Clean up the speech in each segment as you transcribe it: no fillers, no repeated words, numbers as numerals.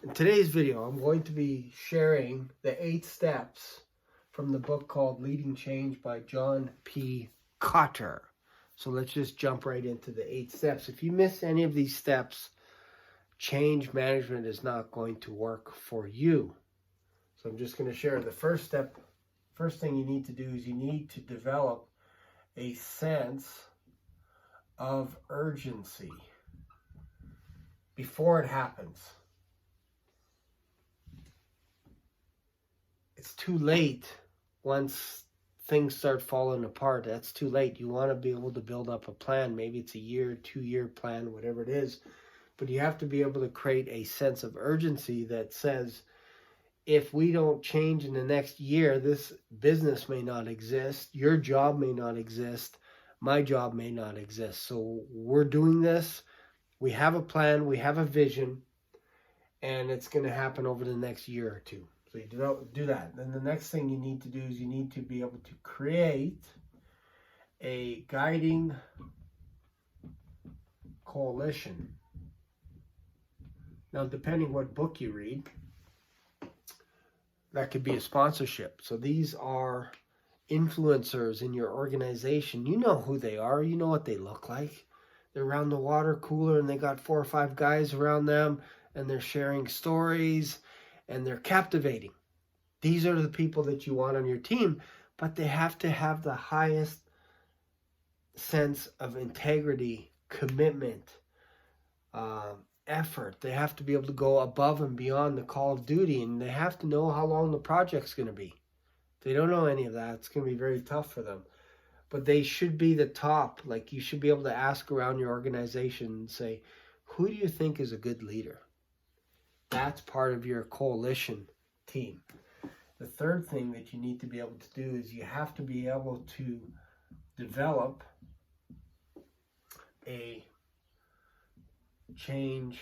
In today's video, I'm going to be sharing the 8 steps from the book called Leading Chage by John Kotter. So let's just jump right into the 8 steps. If you miss any of these steps, change management is not going to work for you. So I'm just going to share the first step. First thing you need to do is you need to develop a sense of urgency before it happens. It's too late once things start falling apart. That's too late. You want to be able to build up a plan. Maybe it's a year, 2-year plan, whatever it is. But you have to be able to create a sense of urgency that says, if we don't change in the next year, this business may not exist. Your job may not exist. My job may not exist. So we're doing this. We have a plan. We have a vision. And it's going to happen over the next year or two. So you do that. Then the next thing you need to do is you need to be able to create a guiding coalition. Now, depending what book you read, that could be a sponsorship. So these are influencers in your organization. You know who they are. You know what they look like. They're around the water cooler and they got 4 or 5 guys around them and they're sharing stories and they're captivating. These are the people that you want on your team, but they have to have the highest sense of integrity, commitment, effort. They have to be able to go above and beyond the call of duty, and they have to know how long the project's going to be. If they don't know any of that, it's going to be very tough for them. But they should be the top. Like, you should be able to ask around your organization and say, who do you think is a good leader? That's part of your coalition team. The third thing that you need to be able to do is you have to be able to develop a change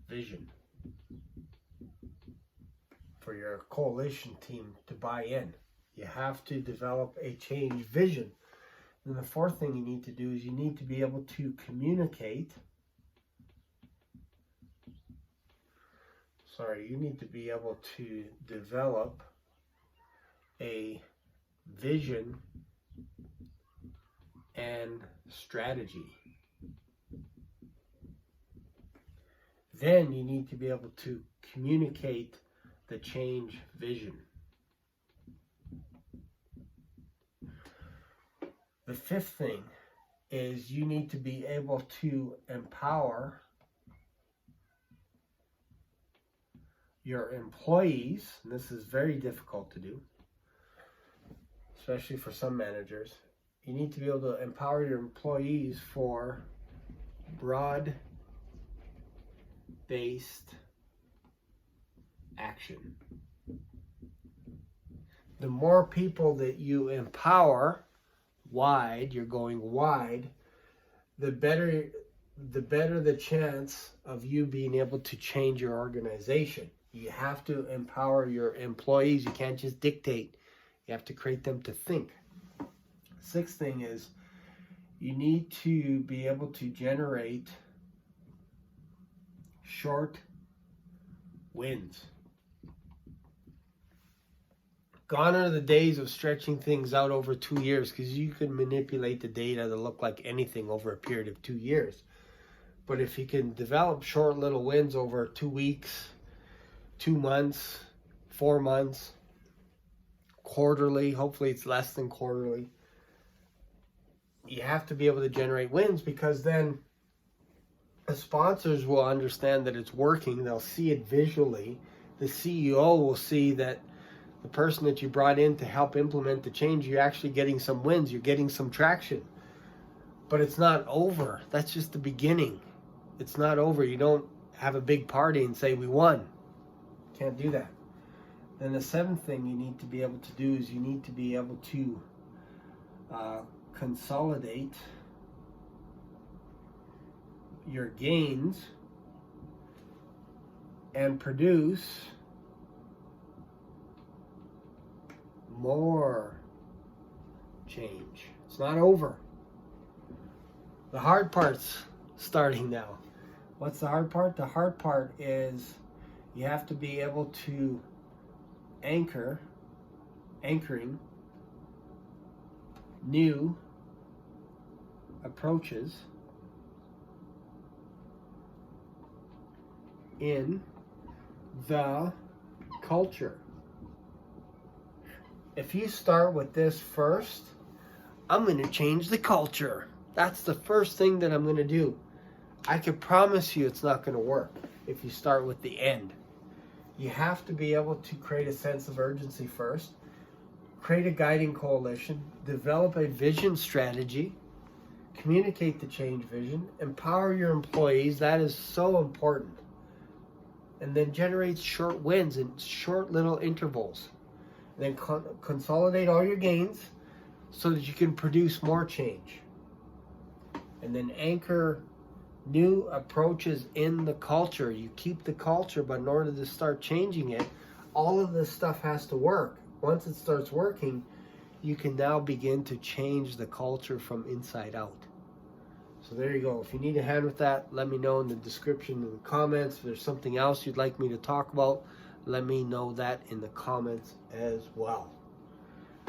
vision for your coalition team to buy in. You have to develop a change vision. And the fourth thing you need to do is you need to be able to communicate. You need to be able to develop a vision and strategy. Then you need to be able to communicate the change vision. The fifth thing is you need to be able to empower your employees, and this is very difficult to do, especially for some managers. You need to be able to empower your employees for broad-based action. The more people that you empower wide, you're going wide, the better the chance of you being able to change your organization. You have to empower your employees. You can't just dictate. You have to create them to think. Sixth thing is you need to be able to generate short wins. Gone are the days of stretching things out over 2 years, because you can manipulate the data to look like anything over a period of 2 years. But if you can develop short little wins over 2 weeks, 2 months, 4 months, quarterly, hopefully it's less than quarterly, you have to be able to generate wins, because then the sponsors will understand that it's working. They'll see it visually. The CEO will see that the person that you brought in to help implement the change, you're actually getting some wins, you're getting some traction. But it's not over. That's just the beginning. It's not over. You don't have a big party and say, we won. Can't do that. Then the seventh thing you need to be able to do is you need to be able to consolidate your gains and produce more change. It's not over. The hard part's starting now. What's the hard part? The hard part is you have to be able to anchoring new approaches in the culture. If you start with this first, I'm going to change the culture. That's the first thing that I'm going to do. I can promise you it's not going to work if you start with the end. You have to be able to create a sense of urgency first, create a guiding coalition, develop a vision strategy, communicate the change vision, empower your employees. That is so important. And then generate short wins in short little intervals. And then consolidate all your gains so that you can produce more change. And then anchor new approaches in the culture. You keep the culture, but in order to start changing it, all of this stuff has to work. Once it starts working, you can now begin to change the culture from inside out. So there you go. If you need a hand with that, let me know in the description, in the comments. If there's something else you'd like me to talk about, let me know that in the comments as well.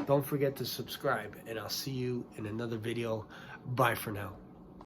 Don't forget to subscribe, and I'll see you in another video. Bye for now.